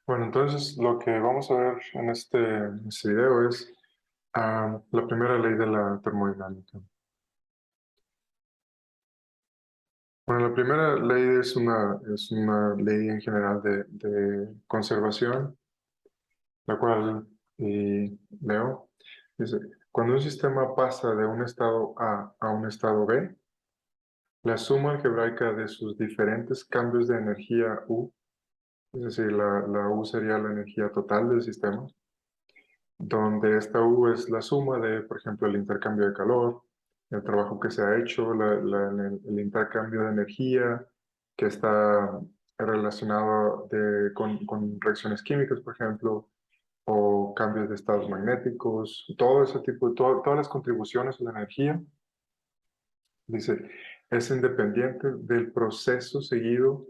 Bueno, entonces lo que vamos a ver en este video es la primera ley de la termodinámica. Bueno, la primera ley es una ley en general de conservación, la cual leo. Dice, cuando un sistema pasa de un estado A un estado B, la suma algebraica de sus diferentes cambios de energía U, es decir, la U sería la energía total del sistema, donde esta U es la suma de, por ejemplo, el intercambio de calor, el trabajo que se ha hecho, el intercambio de energía que está relacionado con reacciones químicas, por ejemplo, o cambios de estados magnéticos, todo ese tipo, todas las contribuciones a la energía, dice, es independiente del proceso seguido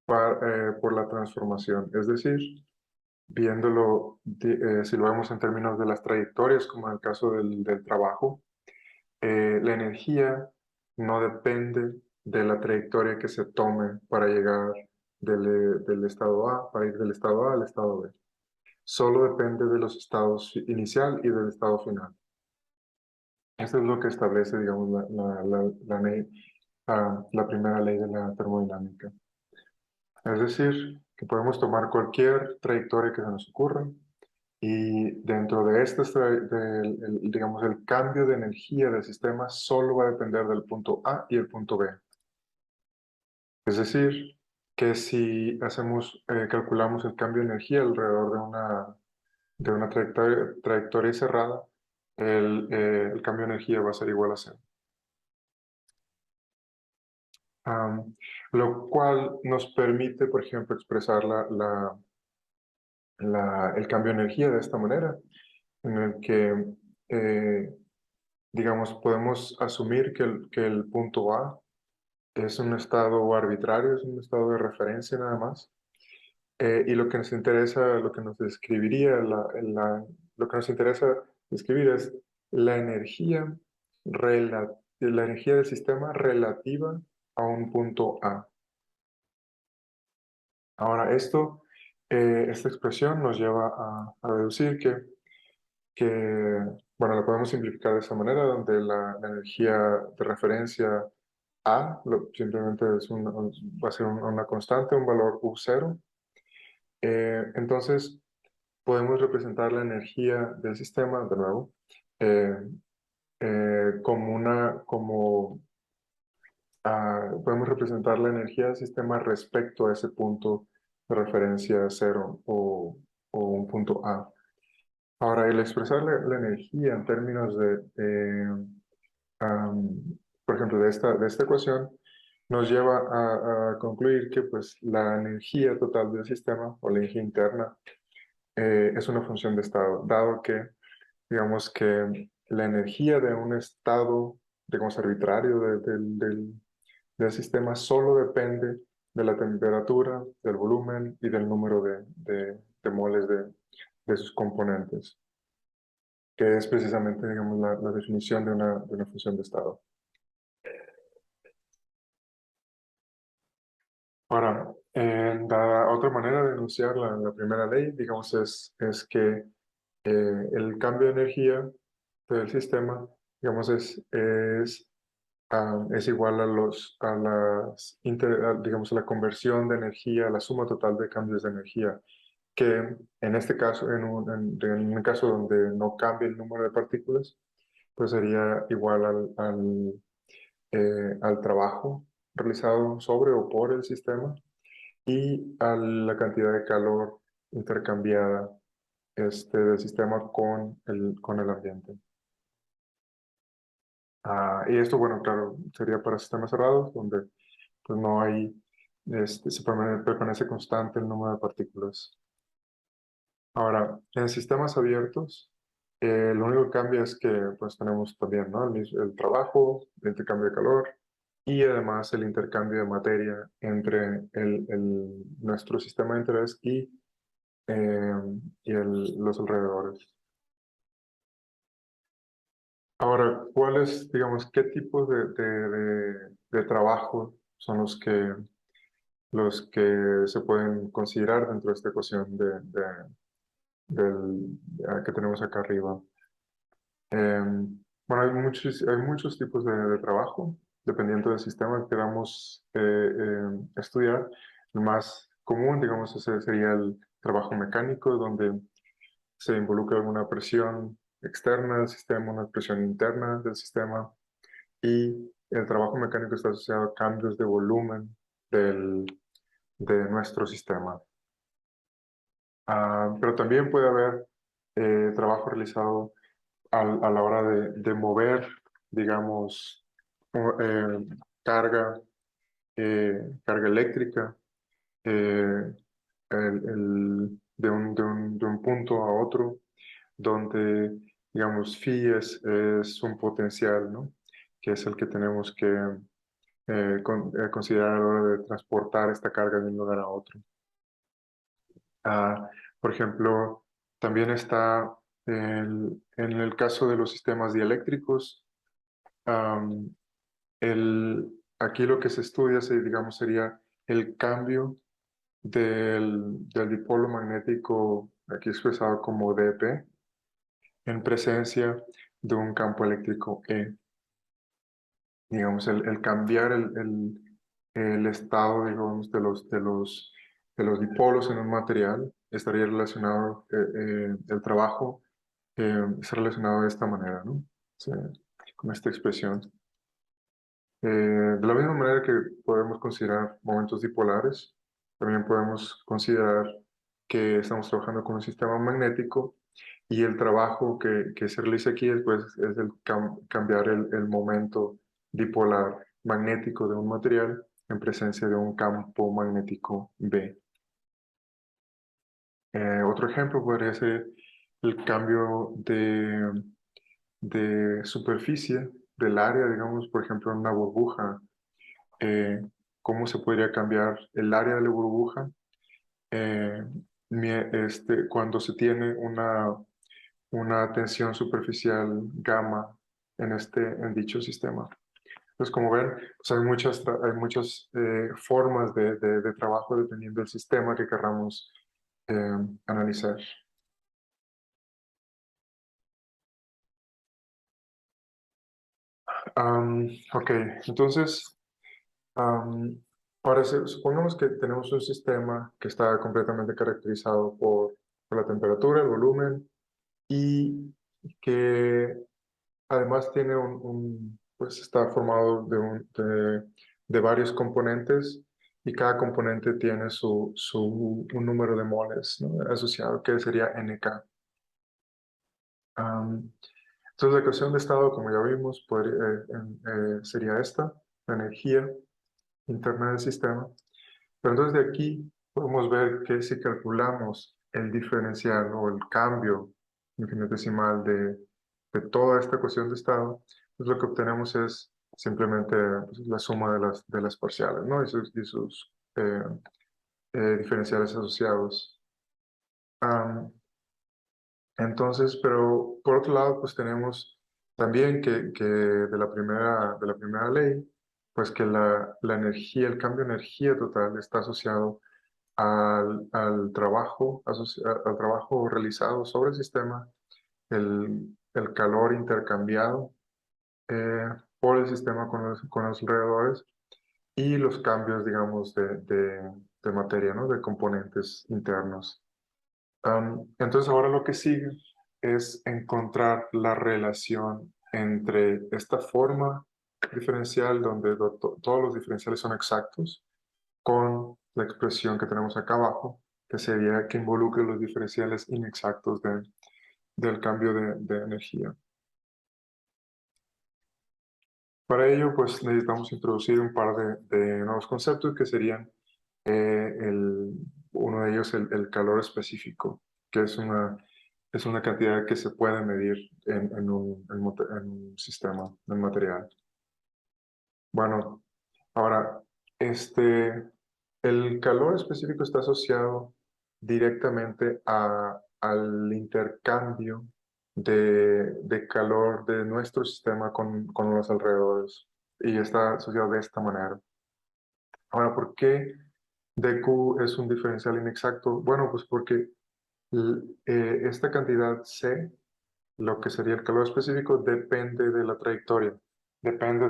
por la transformación. Es decir, viéndolo, si lo vemos en términos de las trayectorias, como en el caso del trabajo, la energía no depende de la trayectoria que se tome para llegar del estado A, para ir del estado A al estado B. Solo depende de los estados inicial y del estado final. Esto es lo que establece, digamos, la primera ley de la termodinámica. Es decir, que podemos tomar cualquier trayectoria que se nos ocurra, y dentro de digamos, el cambio de energía del sistema solo va a depender del punto A y el punto B. Es decir, que si calculamos el cambio de energía alrededor de una trayectoria cerrada, el cambio de energía va a ser igual a cero. Lo cual nos permite, por ejemplo, expresar el cambio de energía de esta manera, en el que digamos, podemos asumir que el punto A es un estado arbitrario, es un estado de referencia nada más. Y lo que nos interesa, lo que nos describiría, lo que nos interesa describir es la energía, la energía del sistema relativa a un punto A. Ahora, esta expresión nos lleva a deducir bueno, lo podemos simplificar de esa manera, donde la energía de referencia A simplemente va a ser una constante, un valor U0. Entonces, podemos representar la energía del sistema, de nuevo, eh, podemos representar la energía del sistema respecto a ese punto de referencia cero o un punto A. Ahora, el expresar la energía en términos por ejemplo, de esta ecuación, nos lleva a concluir que pues, la energía total del sistema, o la energía interna, es una función de estado, dado que, digamos que la energía de un estado, digamos, arbitrario del sistema solo depende de la temperatura, del volumen y del número de moles de sus componentes, que es precisamente, digamos, la definición de una función de estado. Ahora, la otra manera de enunciar la primera ley, digamos, es que el cambio de energía del sistema, digamos, es igual digamos, a la conversión de energía, a la suma total de cambios de energía, que en este caso, en un caso donde no cambie el número de partículas, pues sería igual al trabajo realizado sobre o por el sistema y a la cantidad de calor intercambiada del sistema con el ambiente. Y esto, bueno, claro, sería para sistemas cerrados, donde pues no hay, permanece constante el número de partículas. Ahora, en sistemas abiertos, lo único que cambia es que pues tenemos también, ¿no? el trabajo, el intercambio de calor y además el intercambio de materia entre nuestro sistema de interés y los alrededores. Ahora, digamos, qué tipos de trabajo son los que los que se pueden considerar dentro de esta ecuación que tenemos acá arriba. Bueno, hay muchos tipos de trabajo, dependiendo del sistema que queramos estudiar. El más común, digamos, ese sería el trabajo mecánico, donde se involucra alguna presión externa del sistema, una presión interna del sistema, y el trabajo mecánico está asociado a cambios de volumen de nuestro sistema. Pero también puede haber trabajo realizado a la hora de mover, digamos, eh, carga, carga eléctrica eh, de un punto a otro, donde, digamos, phi es un potencial, ¿no? Que es el que tenemos que considerar a la hora de transportar esta carga de un lugar a otro. Ah, por ejemplo, también está en el caso de los sistemas dieléctricos, am, aquí lo que se estudia, digamos, sería el cambio del dipolo magnético, aquí expresado como dP, en presencia de un campo eléctrico E. Digamos, el cambiar el estado, digamos, de los dipolos en un material estaría relacionado, el trabajo está relacionado de esta manera, ¿no? O sea, con esta expresión. De la misma manera que podemos considerar momentos dipolares, también podemos considerar que estamos trabajando con un sistema magnético y el trabajo que se realiza aquí después es el cambiar el momento dipolar magnético de un material en presencia de un campo magnético B. Otro ejemplo podría ser el cambio de superficie del área, digamos, por ejemplo, en una burbuja. eh, ¿Cómo se podría cambiar el área de la burbuja eh, cuando se tiene una tensión superficial gamma en dicho sistema? Entonces, como ven, pues hay muchas formas de trabajo dependiendo del sistema que queramos analizar. Ok, entonces, Am, ahora, supongamos que tenemos un sistema que está completamente caracterizado por la temperatura, el volumen y que además tiene pues está formado de varios componentes y cada componente tiene un número de moles, ¿no? Asociado, que sería NK. Entonces, la ecuación de estado, como ya vimos, sería esta, la energía interna del sistema. Pero entonces de aquí podemos ver que si calculamos el diferencial o el cambio infinitesimal de toda esta ecuación de estado, pues lo que obtenemos es simplemente pues, la suma de las parciales, ¿no? Y sus diferenciales asociados. Am, entonces, pero por otro lado, pues tenemos también que de la primera ley, pues que la energía, el cambio de energía total está asociado al trabajo, al trabajo realizado sobre el sistema, el calor intercambiado por el sistema con los alrededores y los cambios, digamos, de materia, ¿no? De componentes internos. Entonces ahora lo que sigue es encontrar la relación entre esta forma diferencial donde todos los diferenciales son exactos con la expresión que tenemos acá abajo, que sería que involucre los diferenciales inexactos del cambio de energía. Para ello, pues necesitamos introducir un par de nuevos conceptos que serían uno de ellos el calor específico, que es una cantidad que se puede medir en un sistema, en un material. Bueno, ahora, el calor específico está asociado directamente al intercambio de calor de nuestro sistema con los alrededores y está asociado de esta manera. Ahora, ¿por qué dQ es un diferencial inexacto. Bueno, pues porque esta cantidad C, lo que sería el calor específico, depende de la trayectoria, depende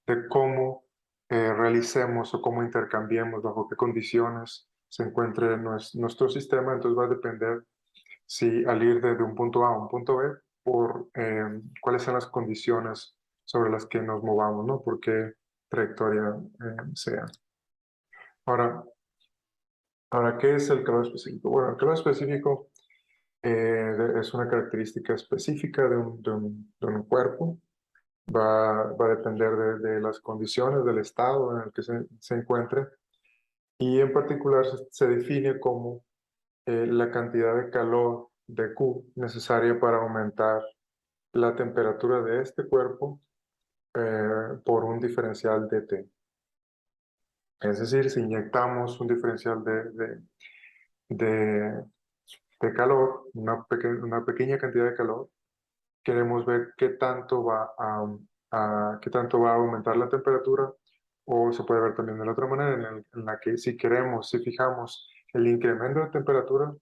de cómo realicemos o cómo intercambiemos, bajo qué condiciones se encuentre nuestro sistema. Entonces va a depender si al ir de un punto A a un punto B, por cuáles son las condiciones sobre las que nos movamos, ¿no? Por qué trayectoria sea. Ahora, ¿qué es el calor específico? Bueno, el calor específico es una característica específica de un cuerpo. Va a depender de las condiciones, del estado en el que se encuentre, y en particular se define como la cantidad de calor de Q necesaria para aumentar la temperatura de este cuerpo por un diferencial de T. Es decir, si inyectamos un diferencial de, de calor, una pequeña cantidad de calor, queremos ver qué tanto va a aumentar la temperatura, o se puede ver también de la otra manera, en la que si fijamos el incremento de temperatura,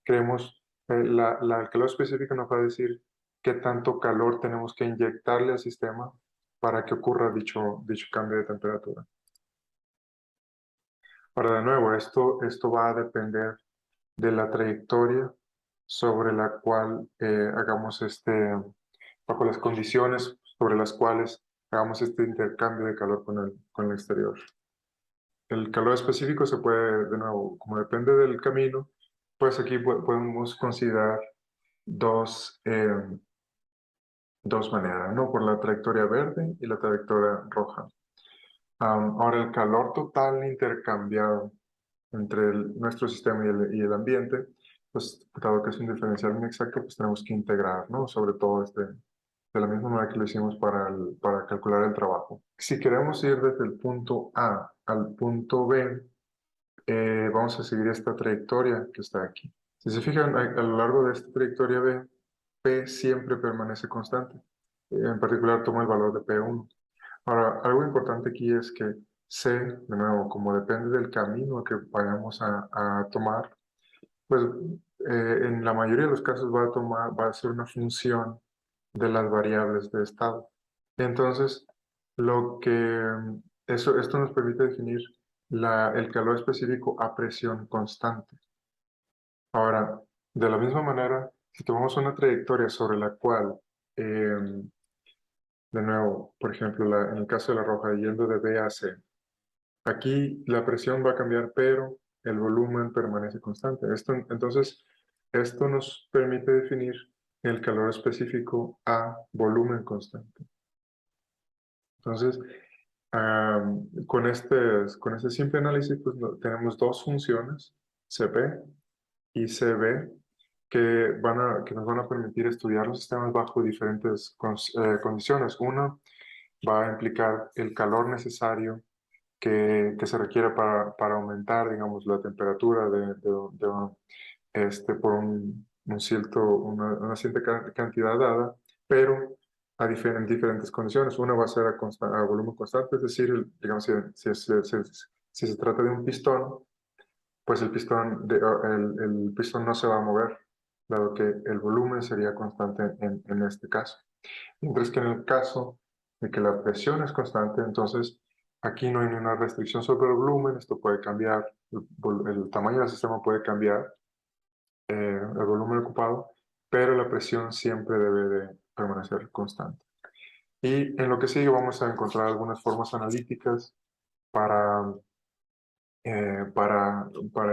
queremos, el calor específico nos va a decir qué tanto calor tenemos que inyectarle al sistema para que ocurra dicho cambio de temperatura. Ahora, de nuevo, esto va a depender de la trayectoria sobre la cual hagamos bajo las condiciones sobre las cuales hagamos este intercambio de calor con el exterior. El calor específico se puede, de nuevo, como depende del camino, pues aquí podemos considerar dos maneras, ¿no? Por la trayectoria verde y la trayectoria roja. Ahora, el calor total intercambiado entre nuestro sistema y el ambiente, pues dado que es un diferencial inexacto, pues tenemos que integrar, ¿no? Sobre todo de la misma manera que lo hicimos para calcular el trabajo. Si queremos ir desde el punto A al punto B, vamos a seguir esta trayectoria que está aquí. Si se fijan, a lo largo de esta trayectoria B, P siempre permanece constante. En particular, tomo el valor de P1. Ahora, algo importante aquí es que C, de nuevo, como depende del camino que vayamos a tomar, pues en la mayoría de los casos va a ser una función de las variables de estado. Entonces, esto nos permite definir el calor específico a presión constante. Ahora, de la misma manera, si tomamos una trayectoria sobre la cual, de nuevo, por ejemplo, en el caso de la roja, yendo de B a C, aquí la presión va a cambiar, pero el volumen permanece constante. Entonces, esto nos permite definir el calor específico a volumen constante. Entonces, con este simple análisis, pues tenemos dos funciones, CP y CB, que nos van a permitir estudiar los sistemas bajo diferentes condiciones. Una va a implicar el calor necesario que se requiere para aumentar, digamos, la temperatura por una cierta cantidad dada, pero en diferentes condiciones. Una va a ser a volumen constante, es decir, digamos, si se trata de un pistón, pues el pistón no se va a mover, dado que el volumen sería constante en este caso. Mientras que en el caso de que la presión es constante, entonces aquí no hay ninguna restricción sobre el volumen, esto puede cambiar, el tamaño del sistema puede cambiar, el volumen ocupado, pero la presión siempre debe de permanecer constante. Y en lo que sigue vamos a encontrar algunas formas analíticas para, para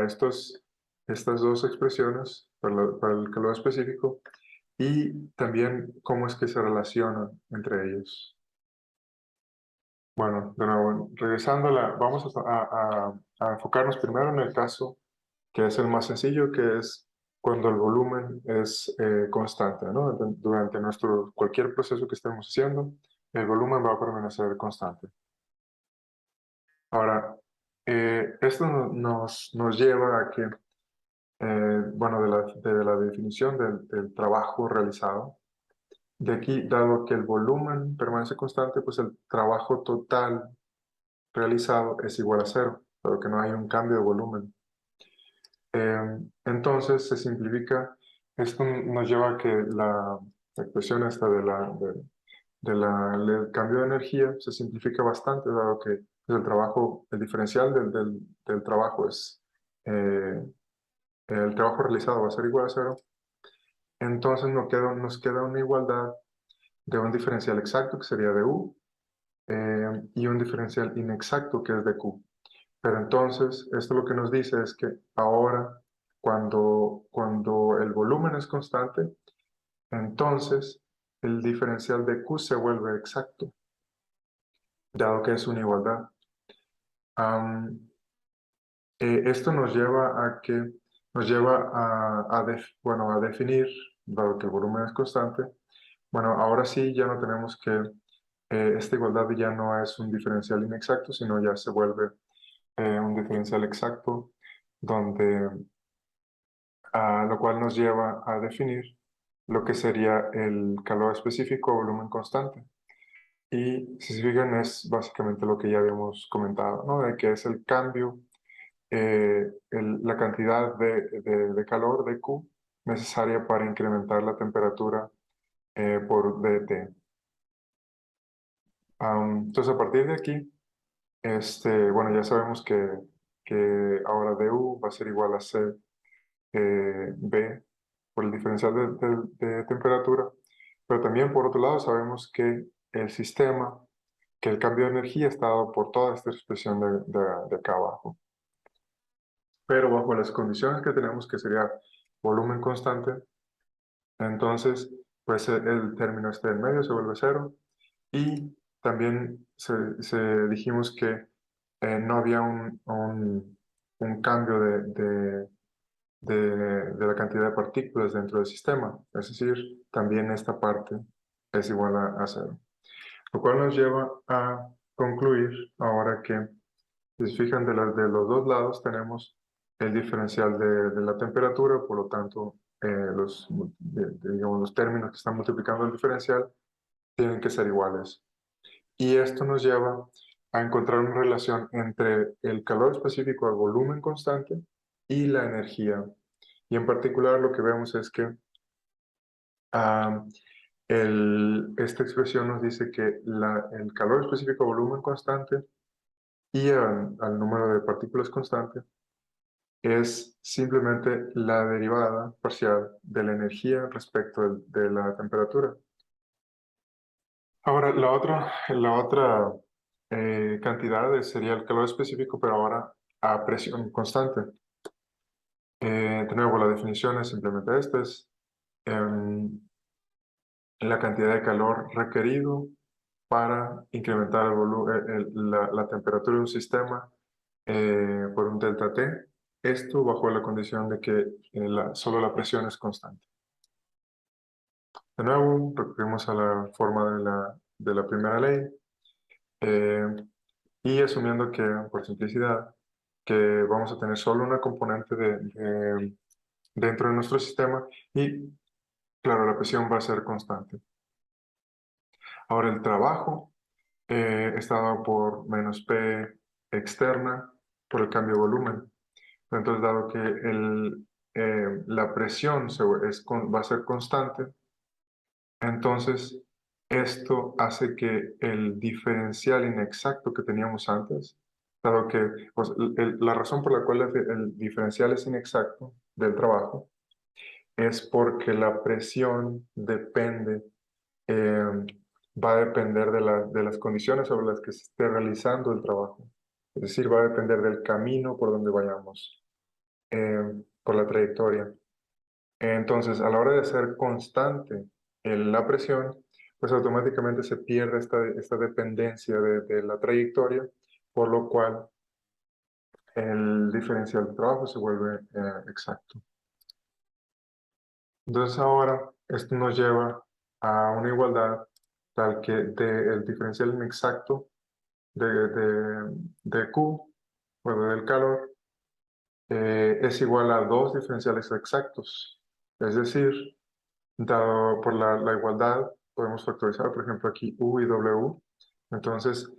estas dos expresiones, para el calor específico, y también cómo es que se relacionan entre ellos. Bueno, de nuevo, regresando, vamos a enfocarnos primero en el caso que es el más sencillo, que es cuando el volumen es constante, ¿no? Durante cualquier proceso que estemos haciendo, el volumen va a permanecer constante. Ahora, esto nos lleva a que, bueno, de la definición del trabajo realizado, de aquí, dado que el volumen permanece constante, pues el trabajo total realizado es igual a cero, pero que no hay un cambio de volumen. Entonces se simplifica, esto nos lleva a que la expresión esta del cambio de energía se simplifica bastante, dado que el trabajo, el diferencial del trabajo es, el trabajo realizado va a ser igual a cero. Entonces nos queda una igualdad de un diferencial exacto, que sería de U, y un diferencial inexacto, que es de Q. Pero entonces, esto lo que nos dice es que ahora, cuando el volumen es constante, entonces el diferencial de Q se vuelve exacto, dado que es una igualdad. Esto nos lleva a que, nos lleva bueno, a definir, dado que el volumen es constante, bueno, ahora sí ya no tenemos que, esta igualdad ya no es un diferencial inexacto, sino ya se vuelve un diferencial exacto, donde, lo cual nos lleva a definir lo que sería el calor específico o volumen constante. Y si se fijan, es básicamente lo que ya habíamos comentado, ¿no? De que es el cambio, la cantidad de calor de Q necesaria para incrementar la temperatura por dt. Entonces, a partir de aquí, bueno, ya sabemos que ahora du va a ser igual a c b por el diferencial de temperatura, pero también por otro lado sabemos que el sistema, que el cambio de energía está dado por toda esta expresión de acá abajo. Pero bajo las condiciones que tenemos, que sería volumen constante, entonces pues el término este del medio se vuelve cero, y también dijimos que no había un cambio de la cantidad de partículas dentro del sistema, es decir, también esta parte es igual a cero. Lo cual nos lleva a concluir ahora que, si se fijan, de los dos lados tenemos el diferencial de la temperatura, por lo tanto, digamos, los términos que están multiplicando el diferencial tienen que ser iguales. Y esto nos lleva a encontrar una relación entre el calor específico al volumen constante y la energía. Y en particular lo que vemos es que esta expresión nos dice que el calor específico al volumen constante y al número de partículas constante es simplemente la derivada parcial de la energía respecto de la temperatura. Ahora, la otra cantidad sería el calor específico, pero ahora a presión constante. De nuevo, la definición es simplemente esta, es la cantidad de calor requerido para incrementar la temperatura de un sistema por un delta T. Esto bajo la condición de que solo la presión es constante. De nuevo, recurrimos a la forma de la primera ley, y asumiendo que, por simplicidad, que vamos a tener solo una componente dentro de nuestro sistema y, claro, la presión va a ser constante. Ahora, el trabajo está dado por menos P externa por el cambio de volumen. Entonces, dado que la presión va a ser constante, entonces esto hace que el diferencial inexacto que teníamos antes, dado que pues, la razón por la cual el diferencial es inexacto del trabajo es porque la presión va a depender de las condiciones sobre las que se esté realizando el trabajo. Es decir, va a depender del camino por donde vayamos, por la trayectoria. Entonces, a la hora de hacer constante la presión, pues automáticamente se pierde esta dependencia de la trayectoria, por lo cual el diferencial de trabajo se vuelve exacto. Entonces ahora esto nos lleva a una igualdad tal que el diferencial inexacto de Q, bueno, del calor, es igual a dos diferenciales exactos. Es decir, dado por la igualdad, podemos factorizar, por ejemplo, aquí U y W. Entonces,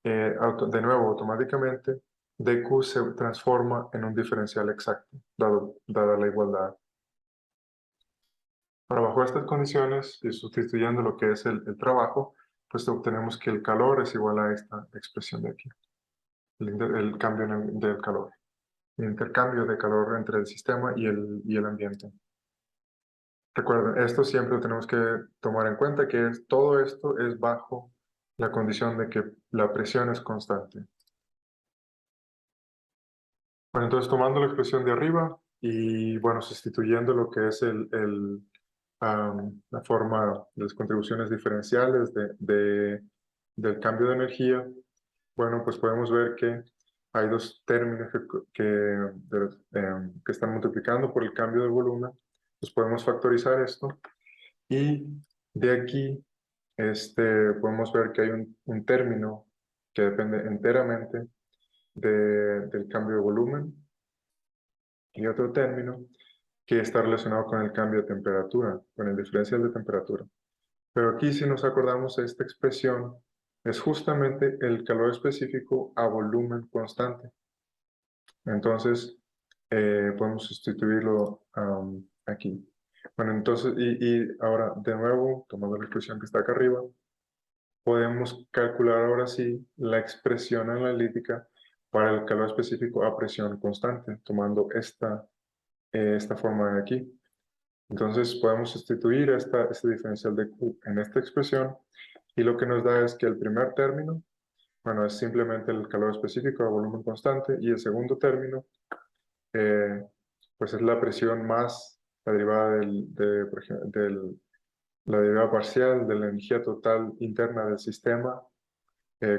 de nuevo, automáticamente, dq se transforma en un diferencial exacto, dada la igualdad. Ahora, bajo estas condiciones, y sustituyendo lo que es el trabajo, pues obtenemos que el calor es igual a esta expresión de aquí, el cambio del calor, el intercambio de calor entre el sistema y el ambiente. Recuerden, esto siempre tenemos que tomar en cuenta que todo esto es bajo la condición de que la presión es constante. Bueno, entonces tomando la expresión de arriba y bueno, sustituyendo lo que es la forma de las contribuciones diferenciales del cambio de energía, bueno, pues podemos ver que hay dos términos que están multiplicando por el cambio del volumen. Pues podemos factorizar esto y de aquí podemos ver que hay un término que depende enteramente del cambio de volumen y otro término que está relacionado con el cambio de temperatura, con el diferencial de temperatura. Pero aquí, si nos acordamos, esta expresión es justamente el calor específico a volumen constante. Entonces, podemos sustituirlo aquí. Bueno, entonces, y ahora, de nuevo, tomando la expresión que está acá arriba, podemos calcular ahora sí la expresión analítica para el calor específico a presión constante, tomando esta forma de aquí. Entonces podemos sustituir este diferencial de Q en esta expresión y lo que nos da es que el primer término, bueno, es simplemente el calor específico a volumen constante y el segundo término, pues es la presión más la derivada por ejemplo, la derivada parcial de la energía total interna del sistema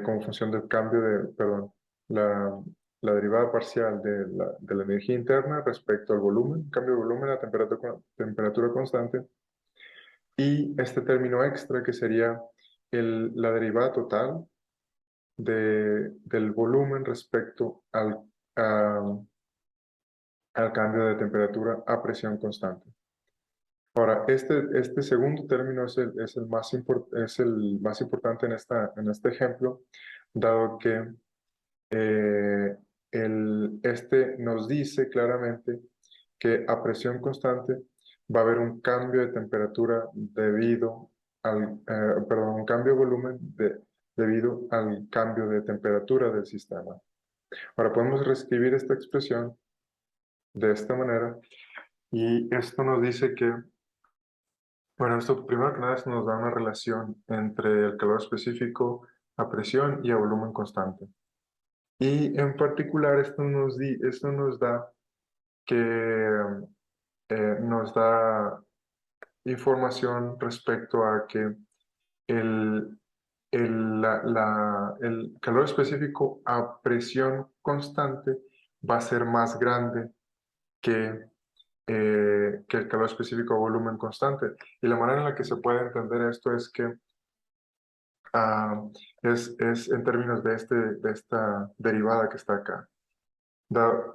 como función del cambio perdón, la derivada parcial de la energía interna respecto al volumen, cambio de volumen a temperatura constante, y este término extra que sería la derivada total del volumen respecto al cambio de temperatura a presión constante. Ahora, este segundo término es el más importante en este ejemplo, dado que nos dice claramente que a presión constante va a haber un cambio de temperatura debido perdón, un cambio de volumen debido al cambio de temperatura del sistema. Ahora podemos reescribir esta expresión de esta manera y esto nos dice que, bueno, esto primero que nada nos da una relación entre el calor específico a presión y a volumen constante. Y en particular esto nos da nos da información respecto a que el, el calor específico a presión constante va a ser más grande que el calor específico a volumen constante. Y la manera en la que se puede entender esto es que es en términos de esta derivada que está acá.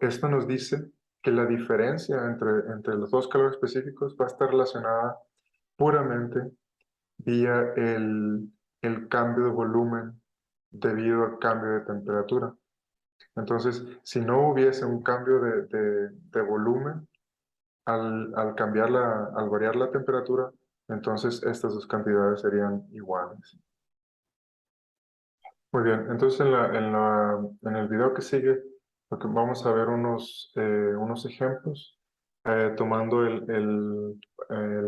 Esto nos dice que la diferencia entre los dos calores específicos va a estar relacionada puramente vía el cambio de volumen debido al cambio de temperatura. Entonces, si no hubiese un cambio de volumen, al variar la temperatura, entonces estas dos cantidades serían iguales. Muy bien, entonces en el video que sigue vamos a ver unos ejemplos. Tomando el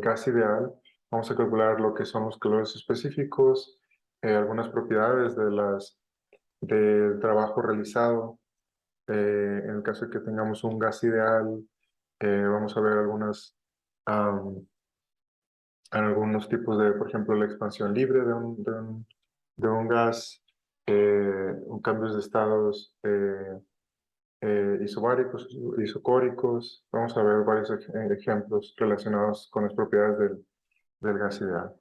gas ideal, vamos a calcular lo que son los calores específicos, algunas propiedades del trabajo realizado. En el caso de que tengamos un gas ideal, vamos a ver algunos tipos por ejemplo, la expansión libre de un gas, cambios de estados isobáricos, isocóricos. Vamos a ver varios ejemplos relacionados con las propiedades del gas ideal.